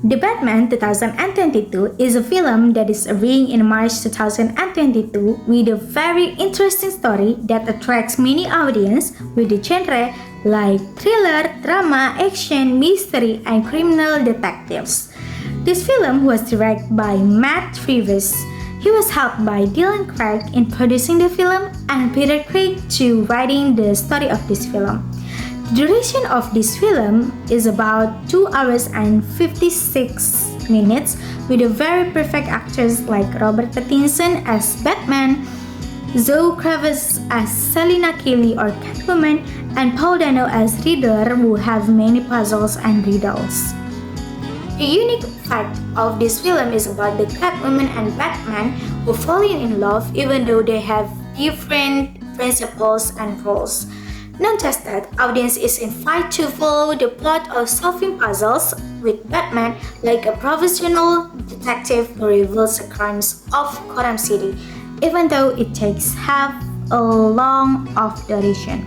The Batman 2022 is a film that is airing in March 2022 with a very interesting story that attracts many audience with the genre like thriller, drama, action, mystery, and criminal detectives. This film was directed by Matt Reeves. He was helped by Dylan Craig in producing the film and Peter Craig to writing the story of this film. The duration of this film is about 2 hours and 56 minutes with a very perfect actors like Robert Pattinson as Batman, Zoe Kravitz as Selina Kelly or Catwoman, and Paul Dano as Riddler who have many puzzles and riddles. The unique fact of this film is about the Catwoman and Batman who fall in love even though they have different principles and roles. Not just that, audience is invited to follow the plot of solving puzzles with Batman like a professional detective who reveals the crimes of Gotham City, even though it takes half a long of duration.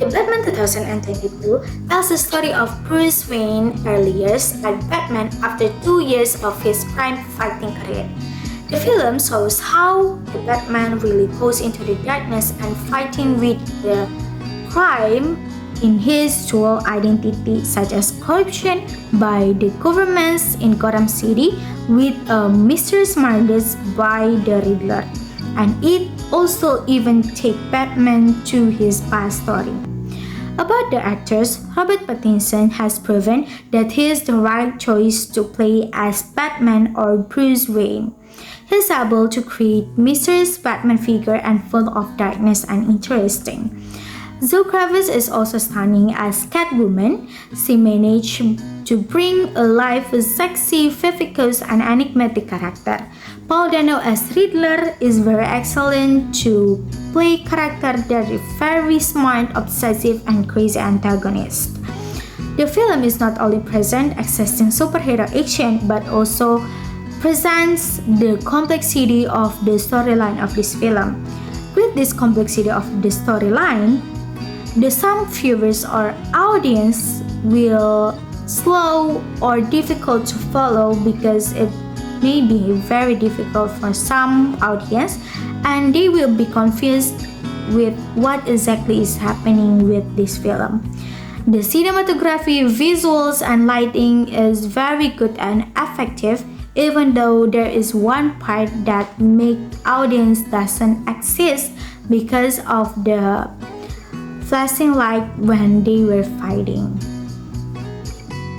The Batman 2022 tells the story of Bruce Wayne early years like Batman after 2 years of his crime-fighting career. The film shows how the Batman really goes into the darkness and fighting with the crime in his dual identity such as corruption by the governments in Gotham City with a mysterious murders by the Riddler. And it also even take Batman to his past story. About the actors, Robert Pattinson has proven that he is the right choice to play as Batman or Bruce Wayne. He's able to create mysterious Batman figure and full of darkness and interesting. Zoe Kravitz is also stunning as Catwoman. She managed to bring alive a sexy, vivacious, and enigmatic character. Paul Dano as Riddler is very excellent to play character that is very smart, obsessive, and crazy antagonist. The film is not only present existing superhero action but also presents the complexity of the storyline of this film. With this complexity of the storyline, some viewers or audience will slow or difficult to follow because it may be very difficult for some audience and they will be confused with what exactly is happening with this film. The cinematography, visuals, and lighting is very good and effective, even though there is one part that make audience doesn't exist because of the flashing light when they were fighting.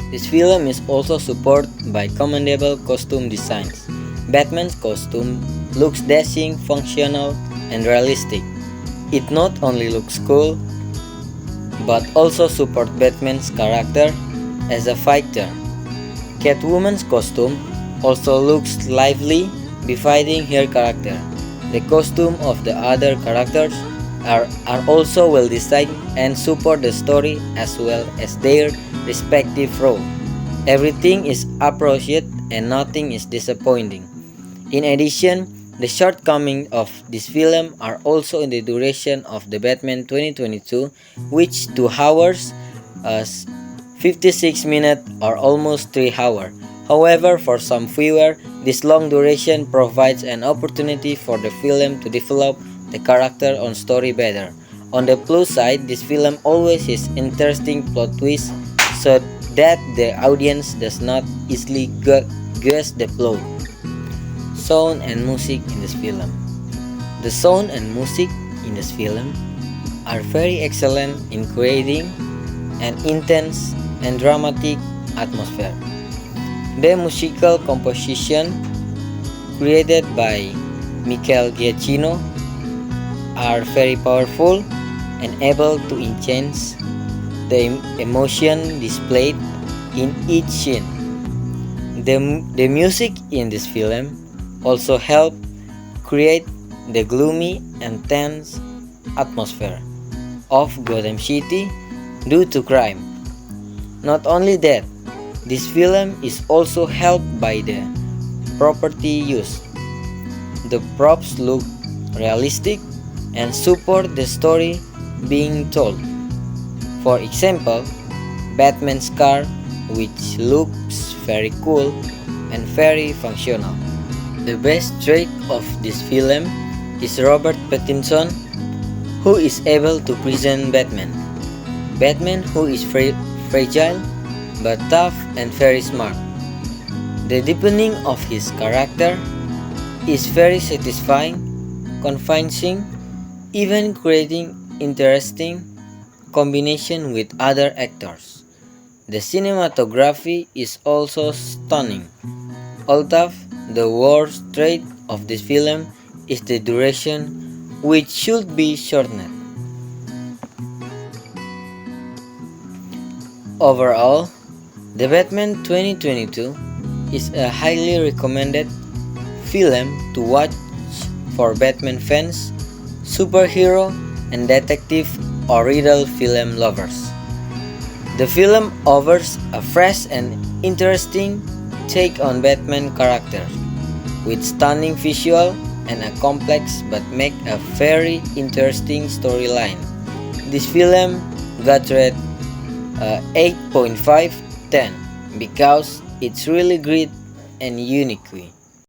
This film is also supported by commendable costume designs. Batman's costume looks dashing, functional, and realistic. It not only looks cool, but also supports Batman's character as a fighter. Catwoman's costume also looks lively, befitting her character. The costume of the other characters are also well designed and support the story as well as their respective role. Everything is appropriate and nothing is disappointing. In addition, the shortcomings of this film are also in the duration of the Batman 2022, which 2 hours, 56 minutes or almost 3 hours. However, for some viewers, this long duration provides an opportunity for the film to develop the character and story better. On the plus side, this film always has interesting plot twists so that the audience does not easily guess the plot. Sound and music in this film. The sound and music in this film are very excellent in creating an intense and dramatic atmosphere. The musical composition created by Michael Giacchino are very powerful and able to enhance the emotion displayed in each scene. The music in this film also helped create the gloomy and tense atmosphere of Gotham City due to crime. Not only that, this film is also helped by the property used. The props look realistic and support the story being told. For example, Batman's car which looks very cool and very functional. The best trait of this film is Robert Pattinson, who is able to present Batman. Batman who is fragile but tough and very smart. The deepening of his character is very satisfying, convincing, even creating interesting combination with other actors. The cinematography is also stunning. Although the worst trait of this film is the duration, which should be shortened. Overall, The Batman 2022 is a highly recommended film to watch for Batman fans, superhero, and detective or riddle film lovers. The film offers a fresh and interesting take on Batman character, with stunning visual and a complex but make a very interesting storyline. This film got rated 8.5/10 because it's really great and unique.